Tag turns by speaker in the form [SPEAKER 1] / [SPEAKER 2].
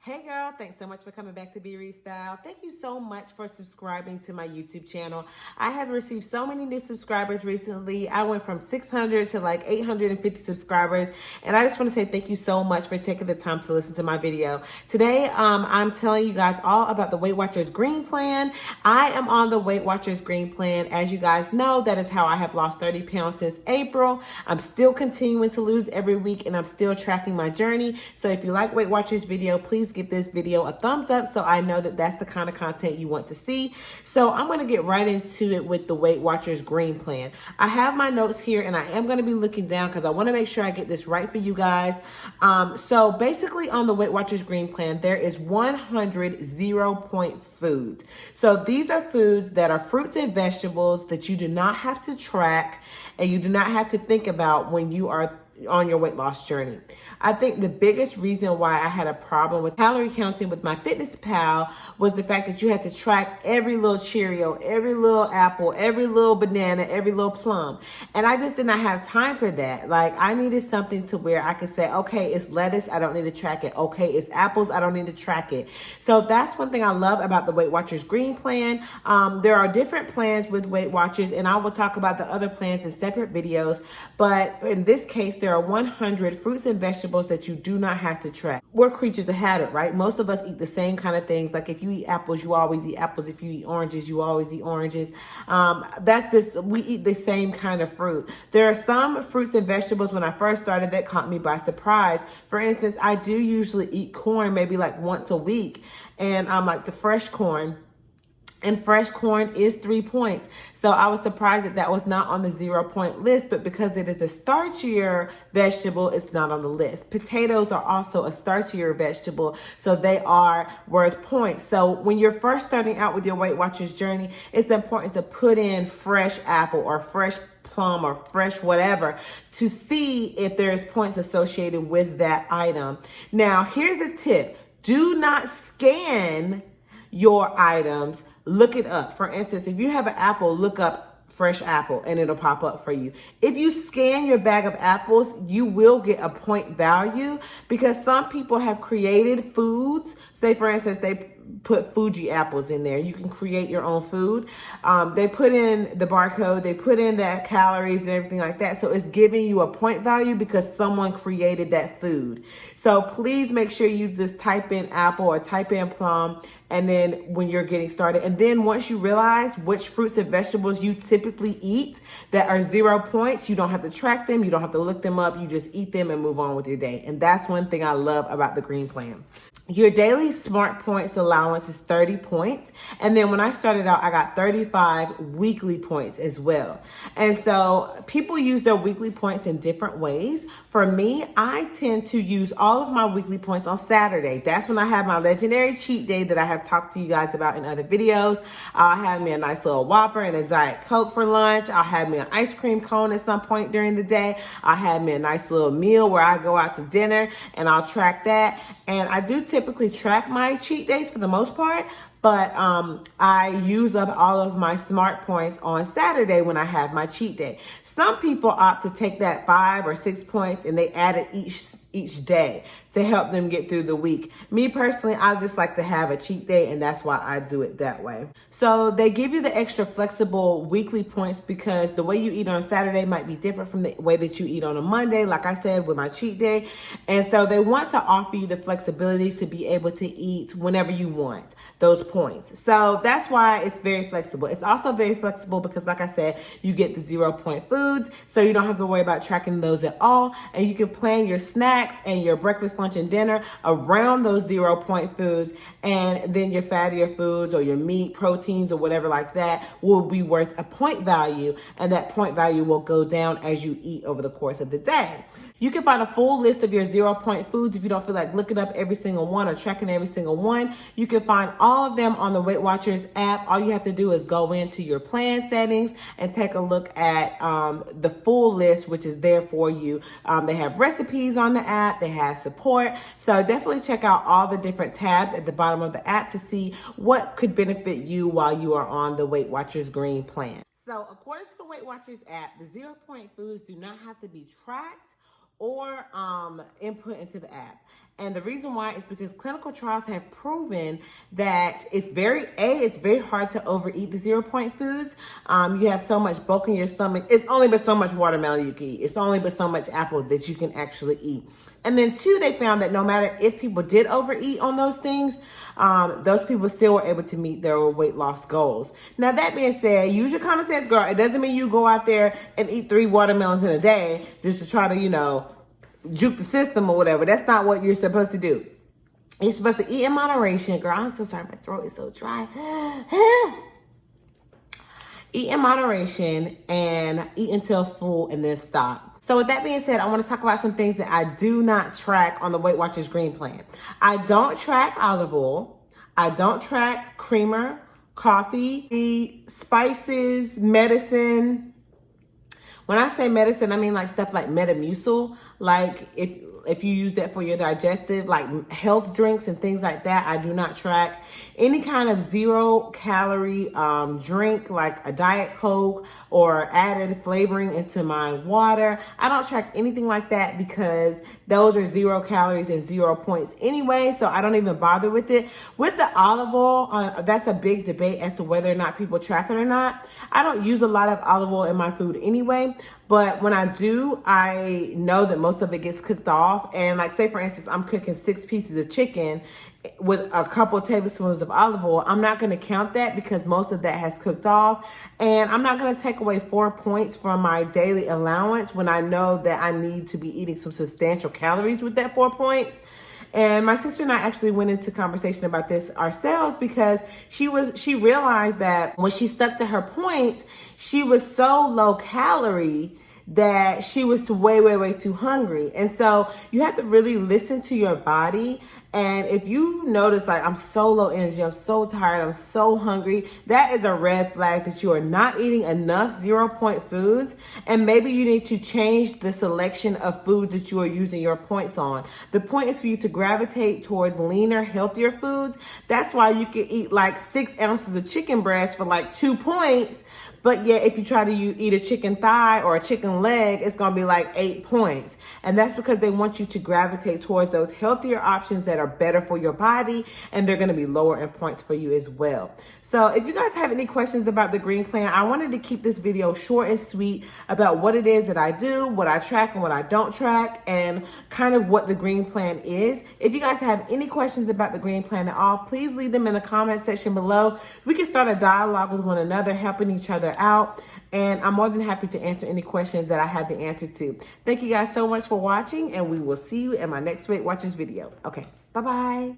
[SPEAKER 1] Hey girl, thanks so much for coming back to Be Restyle. Thank you so much for subscribing to my YouTube channel. I have received so many new subscribers recently. I went from 600 to like 850 subscribers. And I just want to say thank you so much for taking the time to listen to my video. Today, I'm telling you guys all about the Weight Watchers Green Plan. I am on the Weight Watchers Green Plan. As you guys know, that is how I have lost 30 pounds since April. I'm still continuing to lose every week and I'm still tracking my journey. So if you like Weight Watchers video, please give this video a thumbs up so I know that that's the kind of content you want to see. So I'm going to get right into it with the Weight Watchers Green Plan. I have my notes here and I am going to be looking down because I want to make sure I get this right for you guys. So basically on the Weight Watchers Green Plan, there is 100 0-point foods. So these are foods that are fruits and vegetables that you do not have to track and you do not have to think about when you are on your weight loss journey. I think the biggest reason why I had a problem with calorie counting with my Fitness Pal was the fact that you had to track every little Cheerio, every little apple, every little banana, every little plum. And I just did not have time for that. Like I needed something to where I could say, okay, it's lettuce, I don't need to track it. Okay, it's apples, I don't need to track it. So that's one thing I love about the Weight Watchers Green Plan. There are different plans with Weight Watchers and I will talk about the other plans in separate videos. But in this case, there are 100 fruits and vegetables that you do not have to track. We're creatures of habit, right? Most of us eat the same kind of things. Like if you eat apples, you always eat apples. If you eat oranges, you always eat oranges. We eat the same kind of fruit. There are some fruits and vegetables when I first started that caught me by surprise. For instance, I do usually eat corn maybe like once a week and like the fresh corn. And fresh corn is 3 points. So I was surprised that was not on the 0-point list, but because it is a starchier vegetable, it's not on the list. Potatoes are also a starchier vegetable, so they are worth points. So when you're first starting out with your Weight Watchers journey, it's important to put in fresh apple or fresh plum or fresh whatever to see if there's points associated with that item. Now, here's a tip. Do not scan your items. Look it up. For instance, if you have an apple, look up fresh apple and it'll pop up for you. If you scan your bag of apples, you will get a point value because some people have created foods. Say for instance, they put Fuji apples in there. You can create your own food. They put in the barcode, they put in the calories and everything like that. So it's giving you a point value because someone created that food. So please make sure you just type in apple or type in plum and then when you're getting started. And then once you realize which fruits and vegetables you typically eat that are 0 points, you don't have to track them. You don't have to look them up. You just eat them and move on with your day. And that's one thing I love about the Green Plan. Your daily smart points allowance is 30 points. And then when I started out, I got 35 weekly points as well. And so people use their weekly points in different ways. For me, I tend to use all of my weekly points on Saturday. That's when I have my legendary cheat day that I have talked to you guys about in other videos. I'll have me a nice little Whopper and a Diet Coke for lunch. I'll have me an ice cream cone at some point during the day. I'll have me a nice little meal where I go out to dinner and I'll track that. And I do typically track my cheat days for the most part, but I use up all of my smart points on Saturday when I have my cheat day. Some people opt to take that 5 or 6 points and they add it each day to help them get through the week. Me personally, I just like to have a cheat day and that's why I do it that way. So they give you the extra flexible weekly points because the way you eat on Saturday might be different from the way that you eat on a Monday, like I said, with my cheat day. And so they want to offer you the flexibility to be able to eat whenever you want those points. So that's why it's very flexible. It's also very flexible because like I said, you get the 0-point foods, so you don't have to worry about tracking those at all. And you can plan your snacks and your breakfast, lunch, and dinner around those 0-point foods. And then your fattier foods or your meat, proteins, or whatever like that will be worth a point value. And that point value will go down as you eat over the course of the day. You can find a full list of your 0-point foods if you don't feel like looking up every single one or tracking every single one. You can find all of them on the Weight Watchers app. All you have to do is go into your plan settings and take a look at the full list, which is there for you. They have recipes on the app. They have support. So definitely check out all the different tabs at the bottom of the app to see what could benefit you while you are on the Weight Watchers Green Plan. So according to the Weight Watchers app, the 0-point foods do not have to be tracked or input into the app. And the reason why is because clinical trials have proven that it's very hard to overeat the 0-point foods. You have so much bulk in your stomach. It's only but so much watermelon you can eat. It's only but so much apple that you can actually eat. And then 2, they found that no matter if people did overeat on those things, those people still were able to meet their weight loss goals. Now, that being said, use your common sense, girl. It doesn't mean you go out there and eat 3 watermelons in a day just to try to, juke the system or whatever. That's not what you're supposed to do. You're supposed to eat in moderation. Girl, I'm so sorry. My throat is so dry. Eat in moderation and eat until full and then stop. So with that being said, I want to talk about some things that I do not track on the Weight Watchers Green Plan. I don't track olive oil. I don't track creamer, coffee, spices, medicine. When I say medicine, I mean like stuff like Metamucil. Like if you use that for your digestive, like health drinks and things like that, I do not track. Any kind of 0-calorie drink like a Diet Coke or added flavoring into my water, I don't track anything like that because those are 0 calories and 0 points anyway, so I don't even bother with it. With the olive oil, that's a big debate as to whether or not people track it or not. I don't use a lot of olive oil in my food anyway, but when I do, I know that most of it gets cooked off. And like, say for instance, I'm cooking 6 pieces of chicken with a couple of tablespoons of olive oil. I'm not going to count that because most of that has cooked off. And I'm not going to take away 4 points from my daily allowance when I know that I need to be eating some substantial calories with that 4 points. And my sister and I actually went into conversation about this ourselves because she realized that when she stuck to her points, she was so low calorie that she was way too hungry. And so you have to really listen to your body. And if you notice, like, I'm so low energy, I'm so tired, I'm so hungry, that is a red flag that you are not eating enough 0-point foods. And maybe you need to change the selection of foods that you are using your points on. The point is for you to gravitate towards leaner, healthier foods. That's why you can eat like 6 ounces of chicken breast for like 2 points. But yet, if you try to eat a chicken thigh or a chicken leg, it's going to be like 8 points. And that's because they want you to gravitate towards those healthier options that are better for your body, and they're going to be lower in points for you as well. So if you guys have any questions about the Green Plan, I wanted to keep this video short and sweet about what it is that I do, what I track and what I don't track, and kind of what the Green Plan is. If you guys have any questions about the Green Plan at all, please leave them in the comment section below. We can start a dialogue with one another, helping each other out. And I'm more than happy to answer any questions that I have the answers to. Thank you guys so much for watching, and we will see you in my next Weight Watchers video. Okay, bye-bye.